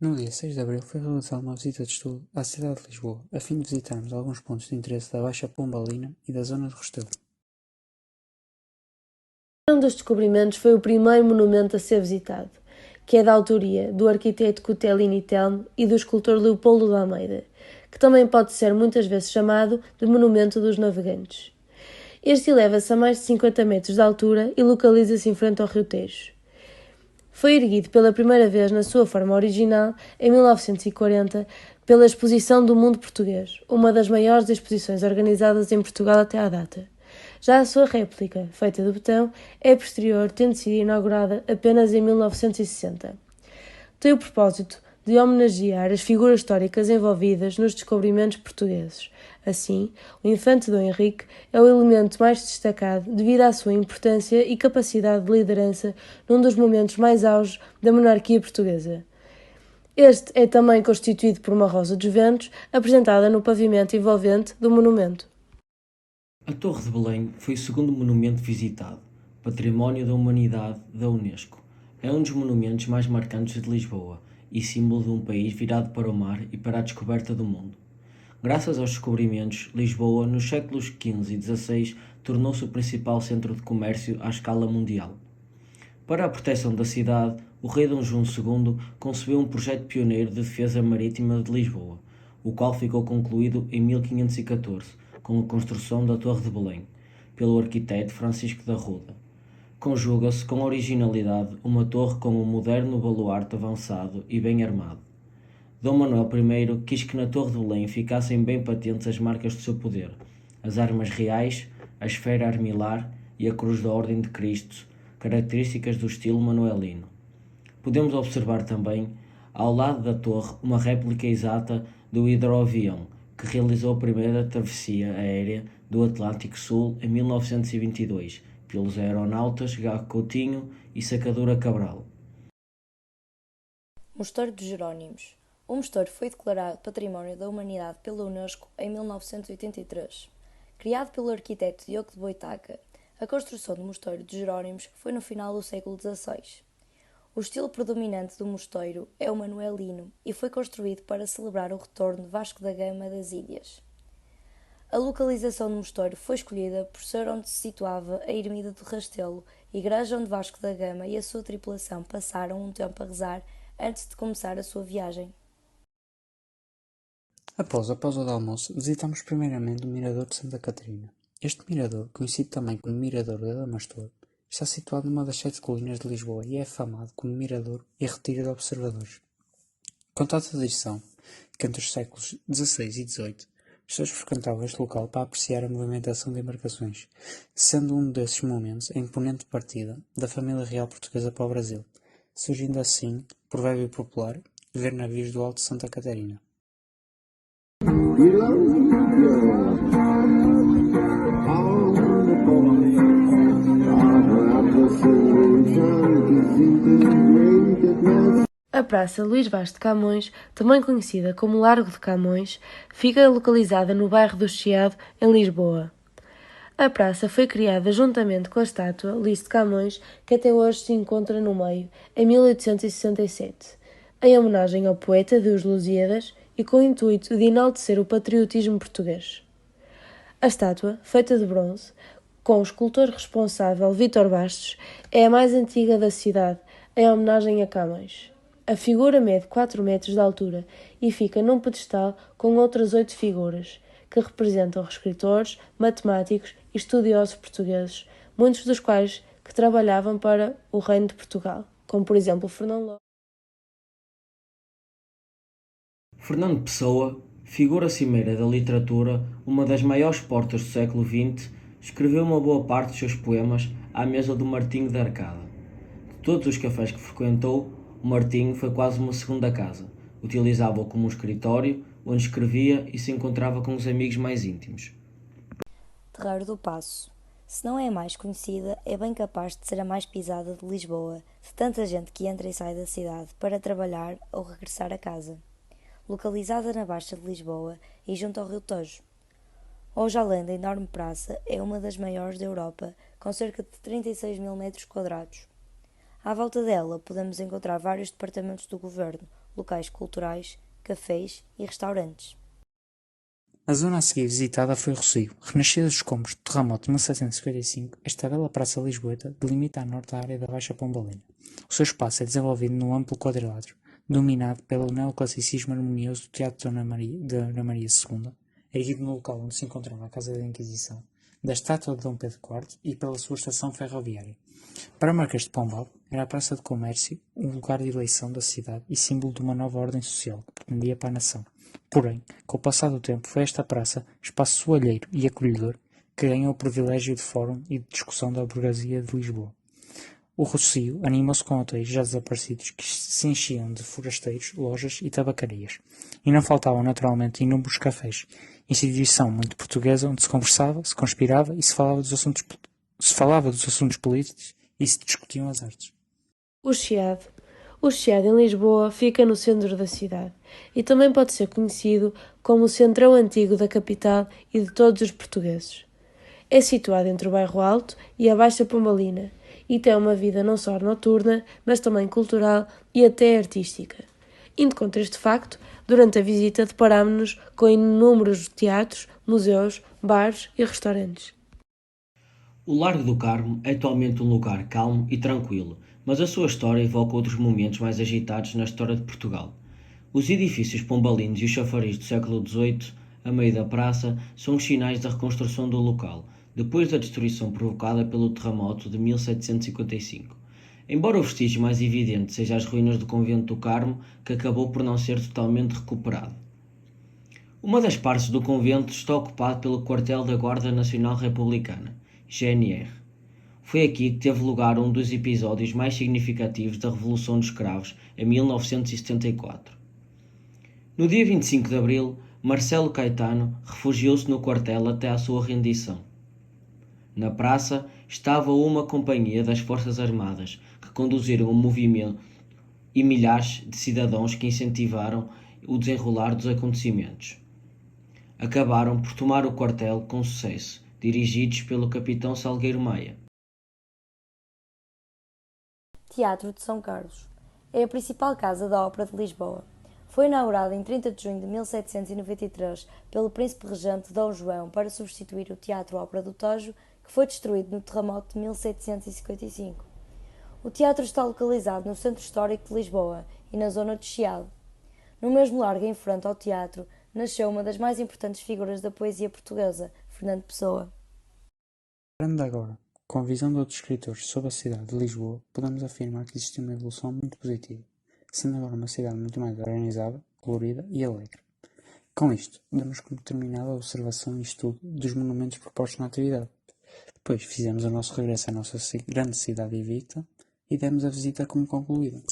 No dia 6 de abril foi realizada uma visita de estudo à cidade de Lisboa, a fim de visitarmos alguns pontos de interesse da Baixa Pombalina e da zona de Restelo. Um dos descobrimentos foi o primeiro monumento a ser visitado, que é da autoria do arquiteto Cotelini Telmo e do escultor Leopoldo de Almeida, que também pode ser muitas vezes chamado de Monumento dos Navegantes. Este eleva-se a mais de 50 metros de altura e localiza-se em frente ao Rio Tejo. Foi erguido pela primeira vez na sua forma original em 1940 pela Exposição do Mundo Português, uma das maiores exposições organizadas em Portugal até à data. Já a sua réplica, feita de betão, é posterior, tendo sido inaugurada apenas em 1960. Tem o propósito de homenagear as figuras históricas envolvidas nos descobrimentos portugueses. Assim, o infante Dom Henrique é o elemento mais destacado devido à sua importância e capacidade de liderança num dos momentos mais auge da monarquia portuguesa. Este é também constituído por uma rosa dos ventos, apresentada no pavimento envolvente do monumento. A Torre de Belém foi o segundo monumento visitado, Património da Humanidade da Unesco. É um dos monumentos mais marcantes de Lisboa e símbolo de um país virado para o mar e para a descoberta do mundo. Graças aos descobrimentos, Lisboa, nos séculos XV e XVI, tornou-se o principal centro de comércio à escala mundial. Para a proteção da cidade, o rei Dom João II concebeu um projeto pioneiro de defesa marítima de Lisboa, o qual ficou concluído em 1514, com a construção da Torre de Belém, pelo arquiteto Francisco da Ruda. Conjuga-se com originalidade uma torre com um moderno baluarte avançado e bem armado. Dom Manuel I quis que na Torre de Belém ficassem bem patentes as marcas do seu poder, as armas reais, a esfera armilar e a cruz da Ordem de Cristo, características do estilo manuelino. Podemos observar também, ao lado da torre, uma réplica exata do hidroavião, que realizou a primeira travessia aérea do Atlântico Sul em 1922, pelos aeronautas Gago Coutinho e Sacadura Cabral. Mosteiro dos Jerónimos. O mosteiro foi declarado Património da Humanidade pela Unesco em 1983. Criado pelo arquiteto Diogo de Boitaca, a construção do Mosteiro dos Jerónimos foi no final do século XVI. O estilo predominante do mosteiro é o manuelino e foi construído para celebrar o retorno de Vasco da Gama das Ilhas. A localização do mosteiro foi escolhida por ser onde se situava a ermida do Rastelo, igreja onde Vasco da Gama e a sua tripulação passaram um tempo a rezar antes de começar a sua viagem. Após a pausa de almoço, visitamos primeiramente o Mirador de Santa Catarina. Este mirador, conhecido também como Mirador da Damastor, está situado numa das 7 colinas de Lisboa e é afamado como mirador e retiro de observadores. Conta a tradição que entre os séculos XVI e XVIII, as pessoas frequentavam este local para apreciar a movimentação de embarcações, sendo um desses momentos a imponente partida da família real portuguesa para o Brasil, surgindo assim o provérbio popular ver navios do Alto de Santa Catarina. A Praça Luís Vaz de Camões, também conhecida como Largo de Camões, fica localizada no bairro do Chiado, em Lisboa. A praça foi criada juntamente com a estátua Luís de Camões, que até hoje se encontra no meio, em 1867, em homenagem ao poeta de Os Lusíadas e com o intuito de enaltecer o patriotismo português. A estátua, feita de bronze, com o escultor responsável Vítor Bastos, é a mais antiga da cidade, em homenagem a Camões. A figura mede 4 metros de altura e fica num pedestal com outras 8 figuras, que representam escritores, matemáticos e estudiosos portugueses, muitos dos quais que trabalhavam para o Reino de Portugal, como por exemplo Fernão Lopes. Fernando Pessoa, figura cimeira da literatura, uma das maiores portas do século XX, escreveu uma boa parte dos seus poemas à mesa do Martinho de Arcada. De todos os cafés que frequentou, o Martinho foi quase uma segunda casa. Utilizava-o como um escritório, onde escrevia e se encontrava com os amigos mais íntimos. Terreiro do Paço. Se não é a mais conhecida, é bem capaz de ser a mais pisada de Lisboa, de tanta gente que entra e sai da cidade para trabalhar ou regressar a casa. Localizada na Baixa de Lisboa e junto ao Rio Tejo. Hoje, além da enorme praça, é uma das maiores da Europa, com cerca de 36 mil metros quadrados. À volta dela podemos encontrar vários departamentos do governo, locais culturais, cafés e restaurantes. A zona a seguir visitada foi Rossio. Renascida dos escombros do terremoto de 1755, esta bela praça lisboeta delimita a norte a área da Baixa Pombalina. O seu espaço é desenvolvido num amplo quadrilátero, dominado pelo neoclassicismo harmonioso do Teatro Dona Maria II, erguido no local onde se encontrava a Casa da Inquisição, da estátua de Dom Pedro IV e pela sua estação ferroviária. Para o Marquês de Pombal, era a Praça de Comércio um lugar de eleição da cidade e símbolo de uma nova ordem social que pretendia para a nação. Porém, com o passar do tempo, foi esta praça, espaço soalheiro e acolhedor, que ganhou o privilégio de fórum e de discussão da burguesia de Lisboa. O Rossio animou-se com hotéis já desaparecidos que se enchiam de forasteiros, lojas e tabacarias. E não faltavam, naturalmente, inúmeros cafés, instituição muito portuguesa onde se conversava, se conspirava e se falava dos assuntos políticos e se discutiam as artes. O Chiado. O Chiado em Lisboa fica no centro da cidade e também pode ser conhecido como o centrão antigo da capital e de todos os portugueses. É situado entre o bairro Alto e a Baixa Pombalina e tem uma vida não só noturna, mas também cultural e até artística. Indo contra este facto, durante a visita deparámos-nos com inúmeros teatros, museus, bares e restaurantes. O Largo do Carmo é atualmente um lugar calmo e tranquilo, mas a sua história evoca outros momentos mais agitados na história de Portugal. Os edifícios pombalinos e os chafariz do século XVIII, a meio da praça, são os sinais da reconstrução do local, depois da destruição provocada pelo terremoto de 1755. Embora o vestígio mais evidente seja as ruínas do convento do Carmo, que acabou por não ser totalmente recuperado. Uma das partes do convento está ocupado pelo quartel da Guarda Nacional Republicana, GNR. Foi aqui que teve lugar um dos episódios mais significativos da Revolução dos Cravos, em 1974. No dia 25 de abril, Marcelo Caetano refugiou-se no quartel até à sua rendição. Na praça estava uma companhia das Forças Armadas, que conduziram o movimento e milhares de cidadãos que incentivaram o desenrolar dos acontecimentos. Acabaram por tomar o quartel com sucesso, dirigidos pelo capitão Salgueiro Maia. Teatro de São Carlos. É a principal casa da Ópera de Lisboa. Foi inaugurada em 30 de junho de 1793 pelo príncipe regente Dom João para substituir o Teatro Ópera do Tejo, que foi destruído no terremoto de 1755. O teatro está localizado no centro histórico de Lisboa e na zona de Chiado. No mesmo largo em frente ao teatro, nasceu uma das mais importantes figuras da poesia portuguesa, Fernando Pessoa. Parando agora, com a visão de outros escritores sobre a cidade de Lisboa, podemos afirmar que existe uma evolução muito positiva, sendo agora uma cidade muito mais organizada, colorida e alegre. Com isto, damos como terminada a observação e estudo dos monumentos propostos na atividade. Depois fizemos o nosso regresso à nossa grande cidade invicta e demos a visita como concluída.